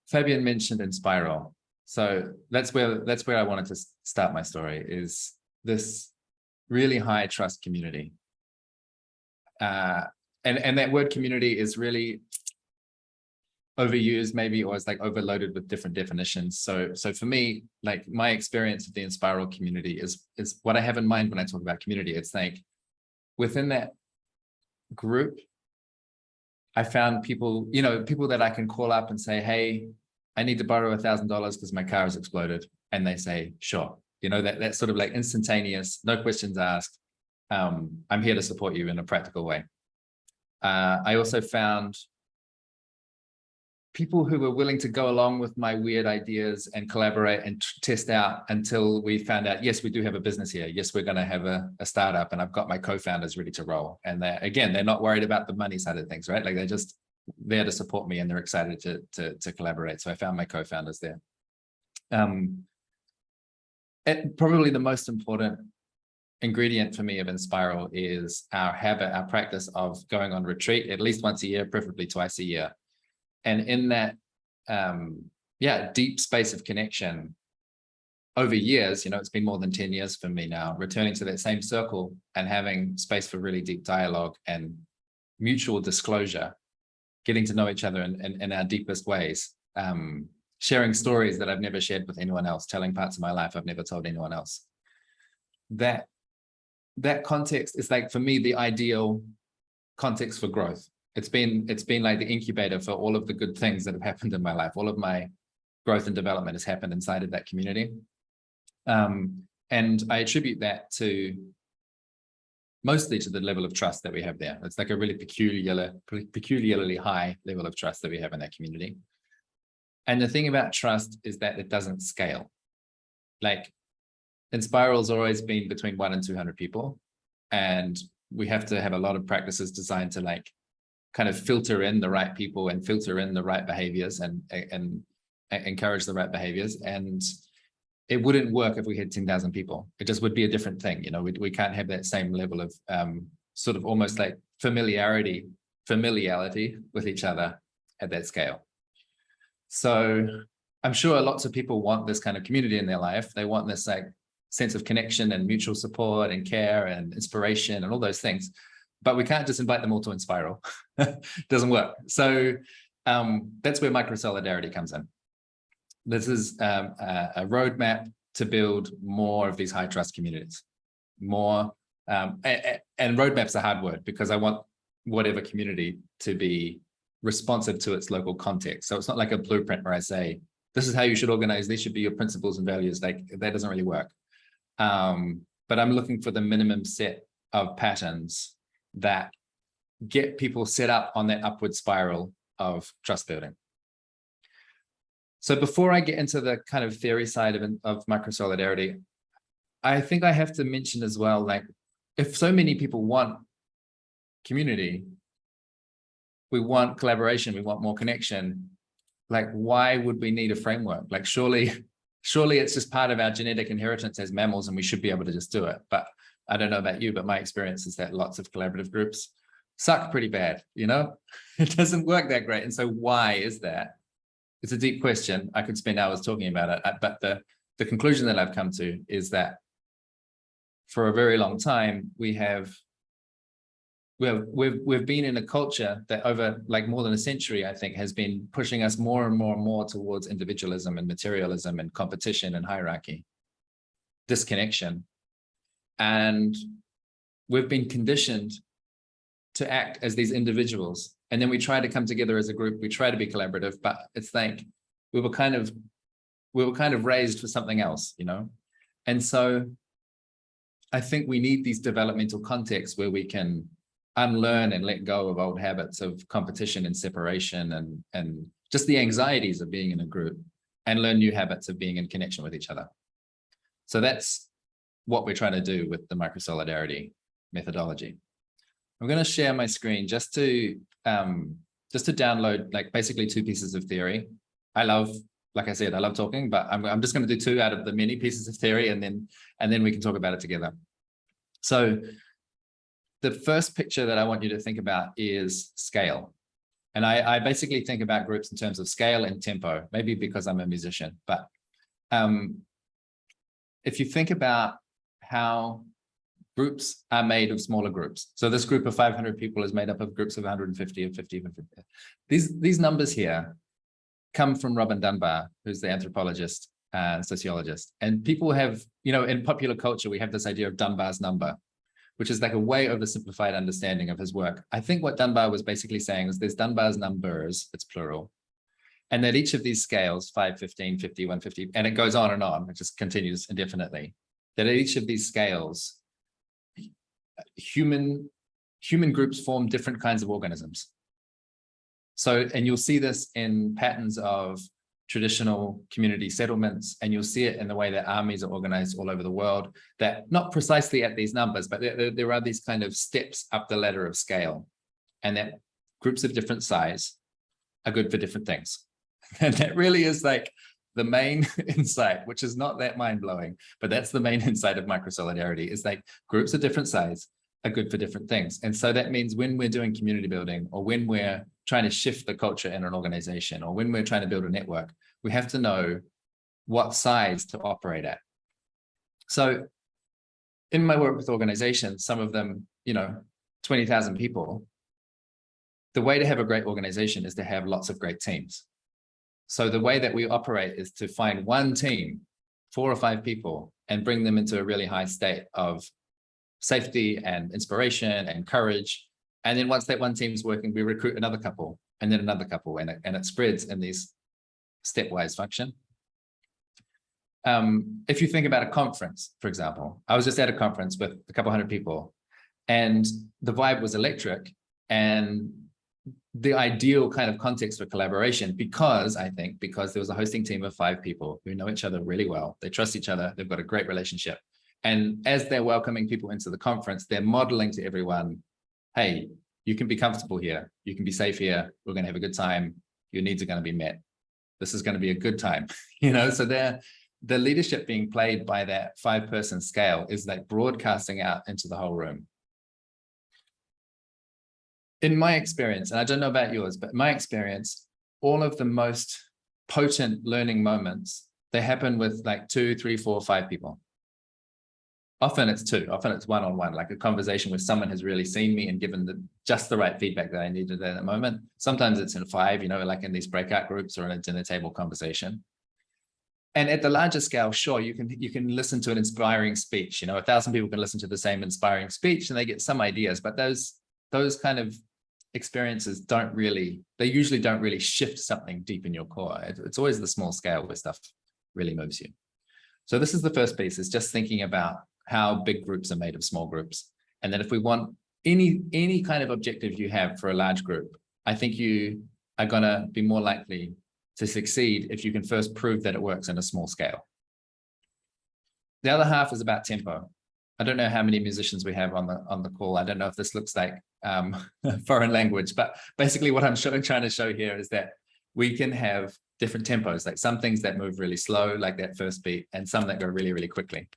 Fabian mentioned Inspiral. So that's where I wanted to start my story, is this really high trust community. And that word community is really overused maybe, or it's like overloaded with different definitions. So for me, like my experience of the Inspiral community is what I have in mind when I talk about community. It's like within that group, I found people, people that I can call up and say, hey, I need to borrow $1,000 because my car has exploded. And they say, sure. That's sort of like instantaneous, no questions asked. I'm here to support you in a practical way. I also found people who were willing to go along with my weird ideas and collaborate and test out until we found out, yes, we do have a business here. Yes, we're going to have a startup, and I've got my co-founders ready to roll. And they're not worried about the money side of things, right? Like they're just there to support me and they're excited to collaborate. So I found my co-founders there. Probably the most important ingredient for me of Inspiral is our practice of going on retreat at least once a year, preferably twice a year. And in that, deep space of connection over years, it's been more than 10 years for me now, returning to that same circle and having space for really deep dialogue and mutual disclosure, getting to know each other in our deepest ways, sharing stories that I've never shared with anyone else, telling parts of my life I've never told anyone else. That context is like, for me, the ideal context for growth. It's been like the incubator for all of the good things that have happened in my life. All of my growth and development has happened inside of that community. And I attribute that mostly to the level of trust that we have there. It's like a really peculiarly high level of trust that we have in that community. And the thing about trust is that it doesn't scale. Like Inspiral's always been between 1 and 200 people. And we have to have a lot of practices designed to like kind of filter in the right people and filter in the right behaviors and encourage the right behaviors. And it wouldn't work if we had 10,000 people. It just would be a different thing. We can't have that same level of sort of almost like familiarity with each other at that scale. So I'm sure lots of people want this kind of community in their life. They want this like sense of connection and mutual support and care and inspiration and all those things. But we can't just invite them all to Inspiral. Doesn't work. So that's where Microsolidarity comes in. This is a roadmap to build more of these high trust communities. More, and roadmap's a hard word because I want whatever community to be responsive to its local context. So it's not like a blueprint where I say, this is how you should organize, these should be your principles and values. Like that doesn't really work. But I'm looking for the minimum set of patterns that get people set up on that upward spiral of trust building. So before I get into the kind of theory side of Microsolidarity, I think I have to mention as well, like if so many people want community, we want collaboration, we want more connection, like why would we need a framework? Like surely it's just part of our genetic inheritance as mammals and we should be able to just do it. But I don't know about you, but my experience is that lots of collaborative groups suck pretty bad, It doesn't work that great. And so why is that? It's a deep question. I could spend hours talking about it, but the conclusion that I've come to is that for a very long time, we've been in a culture that over like more than a century, I think, has been pushing us more and more and more towards individualism and materialism and competition and hierarchy, disconnection. And we've been conditioned to act as these individuals. And then we try to come together as a group. We try to be collaborative, but it's like we were kind of raised for something else, And so I think we need these developmental contexts where we can unlearn and let go of old habits of competition and separation and just the anxieties of being in a group and learn new habits of being in connection with each other. So that's what we're trying to do with the Microsolidarity methodology. I'm going to share my screen just to download like basically 2 pieces of theory. Like I said, I love talking, but I'm just going to do 2 out of the many pieces of theory, and then we can talk about it together. So the first picture that I want you to think about is scale. And I basically think about groups in terms of scale and tempo, maybe because I'm a musician. But if you think about how groups are made of smaller groups. So this group of 500 people is made up of groups of 150, of 50, of 50. These numbers here come from Robin Dunbar, who's the anthropologist and sociologist. And people have, in popular culture, we have this idea of Dunbar's number, which is like a way oversimplified understanding of his work. I think what Dunbar was basically saying is there's Dunbar's numbers, it's plural, and that each of these scales, 5, 15, 50, 150, and it goes on, it just continues indefinitely, that at each of these scales, human groups form different kinds of organisms. So, and you'll see this in patterns of traditional community settlements, and you'll see it in the way that armies are organized all over the world, that not precisely at these numbers, but there are these kind of steps up the ladder of scale, and that groups of different size are good for different things. And that really is like the main insight, which is not that mind-blowing, but that's the main insight of microsolidarity, is like groups of different size are good for different things. And so that means when we're doing community building, or when we're trying to shift the culture in an organization, or when we're trying to build a network, we have to know what size to operate at. So in my work with organizations, some of them, 20,000 people, the way to have a great organization is to have lots of great teams. So the way that we operate is to find one team, 4 or 5 people, and bring them into a really high state of safety and inspiration and courage. And then once that one team is working, we recruit another couple, and then another couple, and it spreads in these stepwise function. If you think about a conference, for example, I was just at a conference with a couple hundred people, and the vibe was electric, and the ideal kind of context for collaboration, because there was a hosting team of 5 people who know each other really well. They trust each other. They've got a great relationship. And as they're welcoming people into the conference, they're modeling to everyone, hey, you can be comfortable here. You can be safe here. We're going to have a good time. Your needs are going to be met. This is going to be a good time. So the leadership being played by that 5-person scale is like broadcasting out into the whole room. In my experience, and I don't know about yours, but in my experience, all of the most potent learning moments, they happen with like 2, 3, 4, 5 people. Often it's 2, often it's one-on-one, like a conversation where someone has really seen me and given just the right feedback that I needed at that moment. Sometimes it's in 5, like in these breakout groups or in a dinner table conversation. And at the larger scale, sure, you can listen to an inspiring speech. 1,000 people can listen to the same inspiring speech and they get some ideas, but those kind of experiences they usually don't really shift something deep in your core. It's always the small scale where stuff really moves you. So this is the first piece, is just thinking about how big groups are made of small groups. And then if we want any kind of objective you have for a large group, I think you are going to be more likely to succeed if you can first prove that it works in a small scale. The other half is about tempo. I don't know how many musicians we have on the call. I don't know if this looks like foreign language, but basically what I'm trying to show here is that we can have different tempos, like some things that move really slow, like that first beat, and some that go really, really quickly.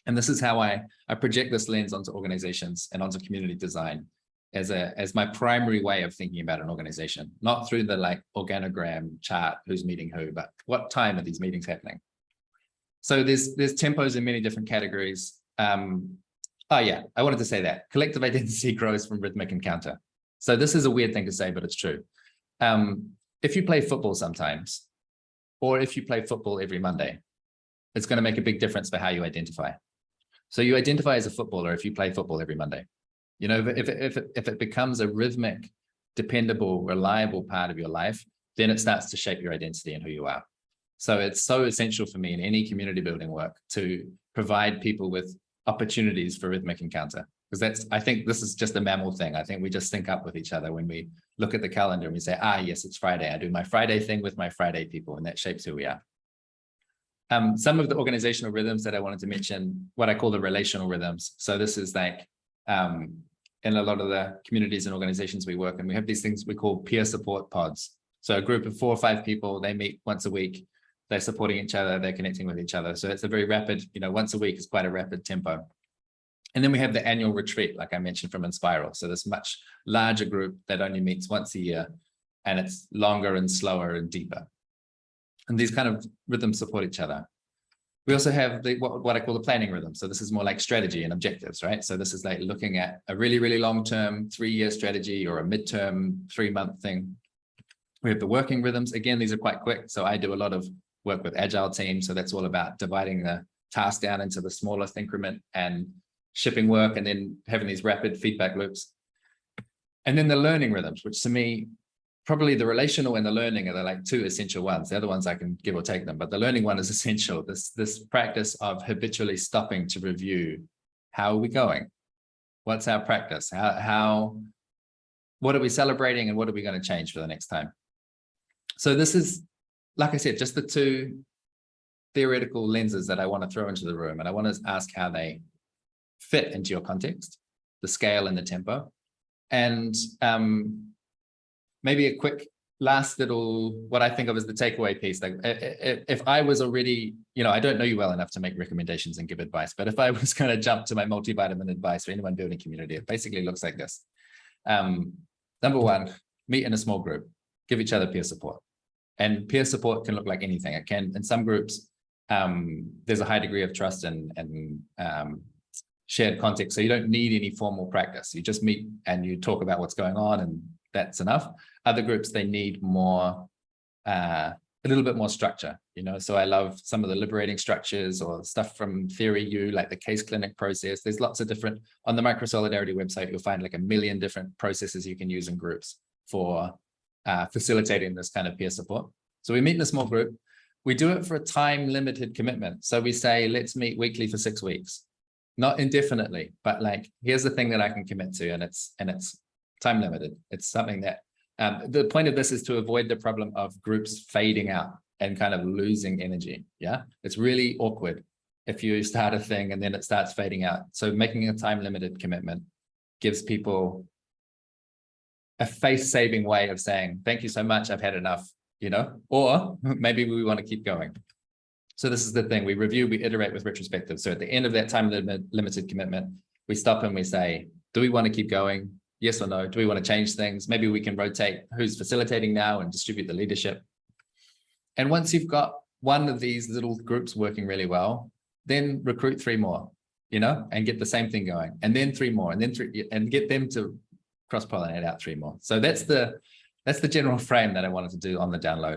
And this is how I project this lens onto organizations and onto community design as my primary way of thinking about an organization, not through the organogram chart, who's meeting who, but what time are these meetings happening? So there's tempos in many different categories. Oh yeah, I wanted to say that. Collective identity grows from rhythmic encounter. So this is a weird thing to say, but it's true. If you play football sometimes, or if you play football every Monday, it's going to make a big difference for how you identify. So you identify as a footballer if you play football every Monday. If it becomes a rhythmic, dependable, reliable part of your life, then it starts to shape your identity and who you are. So it's so essential for me in any community building work to provide people with opportunities for rhythmic encounter, because I think this is just a mammal thing. I think we just sync up with each other when we look at the calendar and we say, yes, it's Friday. I do my Friday thing with my Friday people, and that shapes who we are. Some of the organizational rhythms that I wanted to mention, what I call the relational rhythms. So this is like in a lot of the communities and organizations we work in, we have these things we call peer support pods. So a group of 4 or 5 people, they meet once a week. They're supporting each other, they're connecting with each other. So it's a very rapid, once a week is quite a rapid tempo. And then we have the annual retreat, like I mentioned from Inspiral. So this much larger group that only meets once a year. and it's longer and slower and deeper. And these kind of rhythms support each other. We also have what I call the planning rhythm. So this is more like strategy and objectives, right? So this is like looking at a really, really long-term 3-year strategy or a midterm 3-month thing. We have the working rhythms. Again, these are quite quick. So I do a lot of work with agile teams. So that's all about dividing the task down into the smallest increment and shipping work and then having these rapid feedback loops. And then the learning rhythms, which to me, probably the relational and the learning are the like 2 essential ones. The other ones I can give or take them, but the learning one is essential. This practice of habitually stopping to review, how are we going? What's our practice? What are we celebrating and what are we going to change for the next time? So this is, like I said, just the 2 theoretical lenses that I want to throw into the room. And I want to ask how they fit into your context, the scale and the tempo. And maybe a quick last little, what I think of as the takeaway piece. Like if I was already, I don't know you well enough to make recommendations and give advice, but if I was going to jump to my multivitamin advice for anyone building community, it basically looks like this. Number 1, meet in a small group, give each other peer support. And peer support can look like anything. It can, in some groups, there's a high degree of trust and shared context. So you don't need any formal practice. You just meet and you talk about what's going on, and that's enough. Other groups, they need more, a little bit more structure, So I love some of the liberating structures or stuff from Theory U, like the case clinic process. There's lots of different, on the Microsolidarity website, you'll find like a million different processes you can use in groups for facilitating this kind of peer support. So we meet in a small group. We do it for a time limited commitment. So we say, let's meet weekly for 6 weeks, not indefinitely, but like, here's the thing that I can commit to, and it's time limited. It's something that, the point of this is to avoid the problem of groups fading out and kind of losing energy. Yeah, it's really awkward if you start a thing and then it starts fading out. So making a time limited commitment gives people a face-saving way of saying, thank you so much, I've had enough, or maybe we want to keep going. So this is the thing, we review, we iterate with retrospective. So at the end of that time limited commitment, we stop and we say, do we want to keep going? Yes or no? Do we want to change things? Maybe we can rotate who's facilitating now and distribute the leadership. And once you've got one of these little groups working really well, then recruit 3 more, and get the same thing going. And then 3 more, and then 3, and get them to cross-pollinate out 3 more. So that's the general frame that I wanted to do on the download.